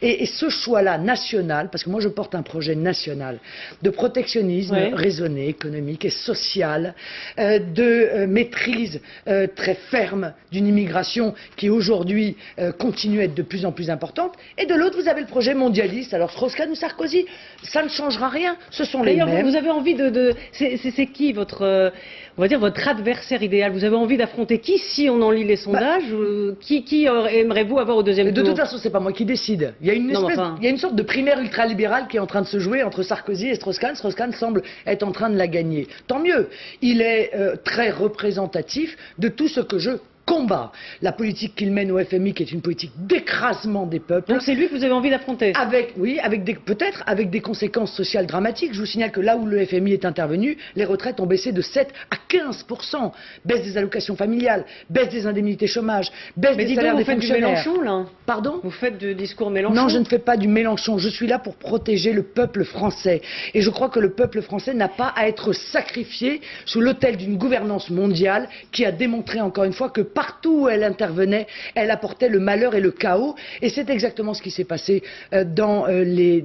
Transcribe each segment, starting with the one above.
Et ce choix-là, national, parce que moi je porte un projet national de protectionnisme raisonné, économique et social, de maîtrise très ferme d'une immigration qui aujourd'hui continue à être de plus en plus importante. Et de l'autre, vous avez le projet mondialiste. Alors Strauss-Kahn ou Sarkozy, ça ne changera rien. Ce sont les mêmes. Vous avez envie c'est qui votre, on va dire, votre adversaire idéal? Vous avez envie d'affronter qui, si on en lit les sondages? Qui aimerez-vous avoir au deuxième tour? De toute façon, c'est pas moi qui décide. Il y a une sorte de primaire ultralibérale qui est en train de se jouer entre Sarkozy et Strauss-Kahn. Strauss-Kahn semble être en train de la gagner. Tant mieux. Il est très représentatif de tout ce que je combat. La politique qu'il mène au FMI, qui est une politique d'écrasement des peuples. Donc c'est lui que vous avez envie d'affronter? Peut-être avec des conséquences sociales dramatiques. Je vous signale que là où le FMI est intervenu, les retraites ont baissé de 7 à 15%. Baisse des allocations familiales, baisse des indemnités chômage, baisse des salaires des fonctionnaires. Mais vous faites du Mélenchon, là? Pardon? Vous faites du discours Mélenchon? Non, je ne fais pas du Mélenchon. Je suis là pour protéger le peuple français. Et je crois que le peuple français n'a pas à être sacrifié sous l'autel d'une gouvernance mondiale qui a démontré encore une fois que partout où elle intervenait, elle apportait le malheur et le chaos. Et c'est exactement ce qui s'est passé dans les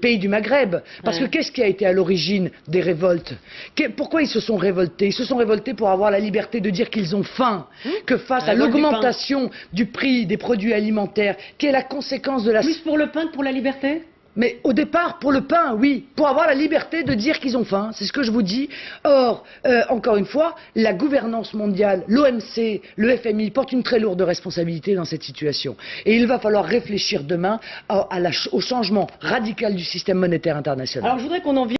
pays du Maghreb. Parce que qu'est-ce qui a été à l'origine des révoltes? Pourquoi ils se sont révoltés? Ils se sont révoltés pour avoir la liberté de dire qu'ils ont faim, que face à l'augmentation du prix des produits alimentaires, qui est la conséquence de la... Plus pour le pain que pour la liberté? Mais au départ, pour le pain, oui, pour avoir la liberté de dire qu'ils ont faim, c'est ce que je vous dis. Or, encore une fois, la gouvernance mondiale, l'OMC, le FMI portent une très lourde responsabilité dans cette situation. Et il va falloir réfléchir demain au changement radical du système monétaire international. Alors je voudrais qu'on en vienne